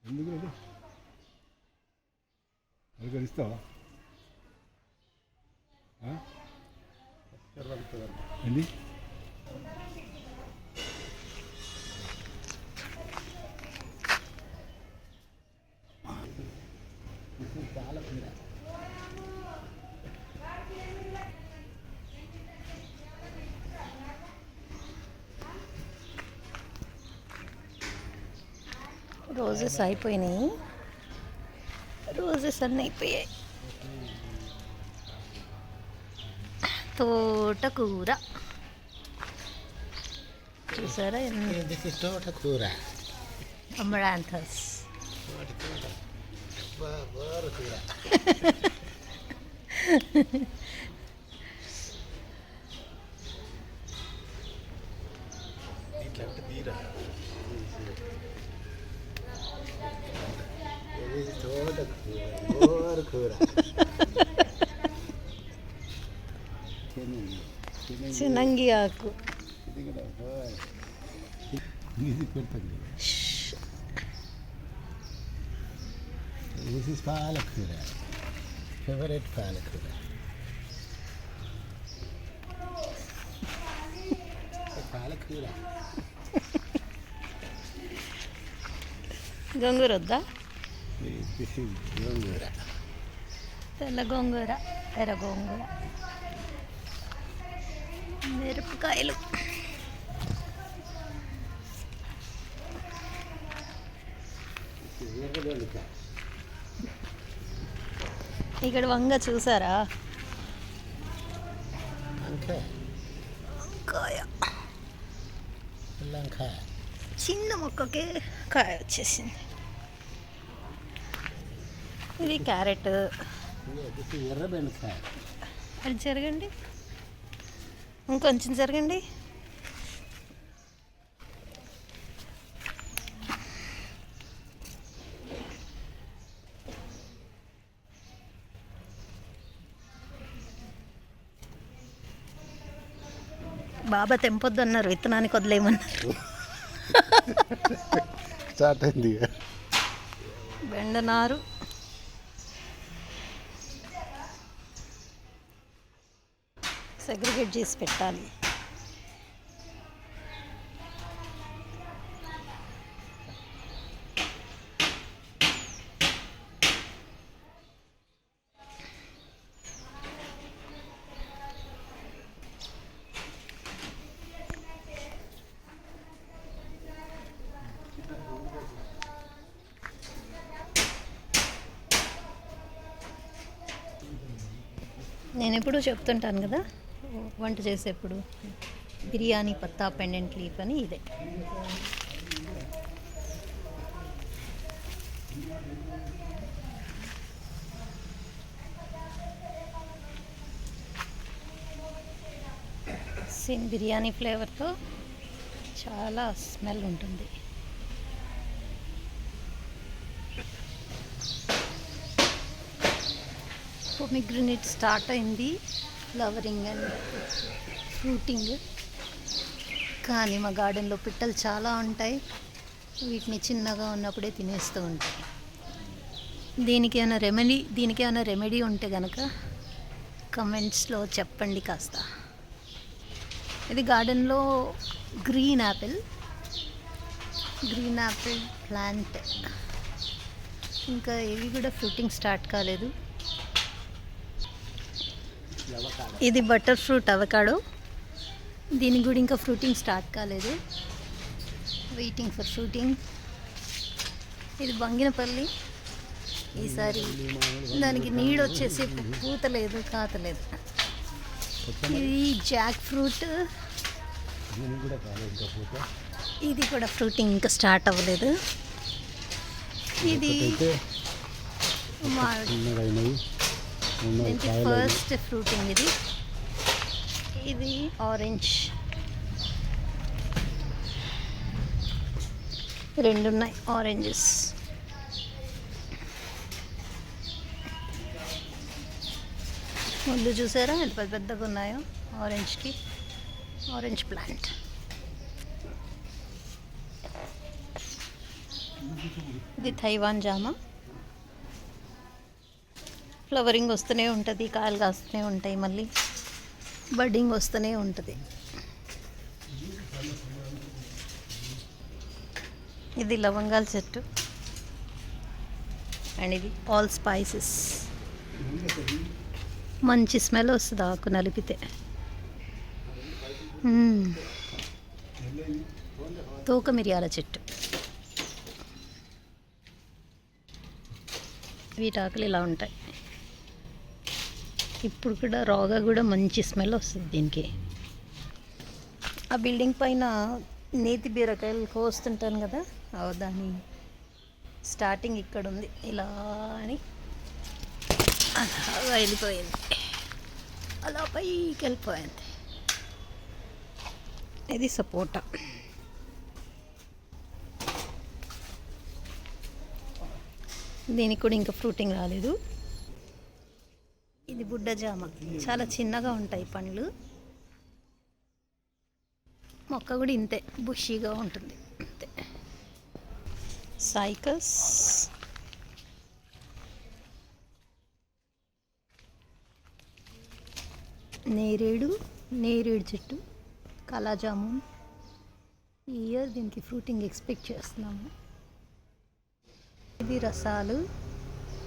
ఎందుకు అది కలిస్తావా ఏంటి రోజెస్ అయిపోయినాయి, రోజెస్ అన్నీ అయిపోయాయి. తోటకూర చూసారా? తోటకూర అమరాంథస్. చిన్నంగి ఆకు. This is palakura. Favorite palakura. Palakura. గోంగూర వద్దా? This is gongura. తెల్ల గోంగూర, ఎర్ర గోంగూర, మిరపకాయలు. ఇక్కడ వంగ చూసారా? వంకాయ చిన్న మొక్కకే కాయ వచ్చేసింది. ఇది క్యారెట్. అది జరగండి, ఇంకొంచెం జరగండి. బాబా తెంపొద్దు అన్నారు, విత్తనానికి వదిలేయమన్నారు. స్టార్ట్ అయింది. బెండనారు, సెగ్రిగేట్ చేసి పెట్టాలి. నేను ఎప్పుడూ చెప్తుంటాను కదా వంట చేసేప్పుడు, బిర్యానీ పత్తా పెండెంట్ లీఫ్ అని. ఇదే సేమ్ బిర్యానీ ఫ్లేవర్తో చాలా స్మెల్ ఉంటుంది. పొమిగ్రనేట్ స్టార్ట్ అయింది, ఫ్లవరింగ్ అండ్ ఫ్రూటింగ్. కానీ మా గార్డెన్లో పిట్టలు చాలా ఉంటాయి, వీటిని చిన్నగా ఉన్నప్పుడే తినేస్తూ ఉంటాయి. దీనికి ఏమైనా రెమెడీ ఉంటే కనుక కమెంట్స్లో చెప్పండి కాస్త. ఇది గార్డెన్లో గ్రీన్ యాపిల్ ప్లాంట్. ఇంకా ఇవి కూడా ఫ్రూటింగ్ స్టార్ట్ కాలేదు. ఇది బటర్ ఫ్రూట్ అవకాడో, దీనికి కూడా ఇంకా ఫ్రూటింగ్ స్టార్ట్ కాలేదు, వెయిటింగ్ ఫర్ ఫ్రూటింగ్. ఇది బంగినపల్లి, ఈసారి దానికి నీడ వచ్చేసి పూతలేదు, కాతలేదు. ఇది జాక్ ఫ్రూట్, ఇది కూడా ఫ్రూటింగ్ ఇంకా స్టార్ట్ అవ్వలేదు. ఇది ఫస్ట్ ఫ్రూటింగ్. ఇది ఆరెంజ్. రెండు ఉన్నాయి ఆరెంజెస్. ముందు చూసారా ఎంత పెద్ద పెద్దగా ఉన్నాయో ఆరెంజ్కి. Orange plant. ఇది తైవాన్ జామ. ఫ్లవరింగ్ వస్తూనే ఉంటుంది, కాయలు కాస్తూనే ఉంటాయి, మళ్ళీ బడ్డింగ్ వస్తూనే ఉంటుంది. ఇది లవంగాల చెట్టు. అండ్ ఇది ఆల్ స్పైసెస్. మంచి స్మెల్ వస్తుంది ఆకు నలిపితే. తోక మిరియాల చెట్టు. వీటి ఆకులు ఇలా ఉంటాయి. ఇప్పుడు కూడా రాగా కూడా మంచి స్మెల్ వస్తుంది దీనికి. ఆ బిల్డింగ్ పైన నేతి బీరకాయలు కోస్తుంటాను కదా, దాని స్టార్టింగ్ ఇక్కడ ఉంది. ఇలా అని అలా వెళ్ళిపోయింది, అలా పైకి వెళ్ళిపోయింది. ఇది సపోటా. దీనికి కూడా ఇంకా ఫ్రూటింగ్ రాలేదు. ఇది బుడ్డ జామ. చాలా చిన్నగా ఉంటాయి పండ్లు. మొక్క కూడా ఇంతే బుషీగా ఉంటుంది అంతే. సైకస్. నేరేడు చెట్టు. కలాజామున్. ఈ ఇయర్ దీనికి ఫ్రూటింగ్ ఎక్స్పెక్ట్ చేస్తున్నాము. ఇది రసాలు.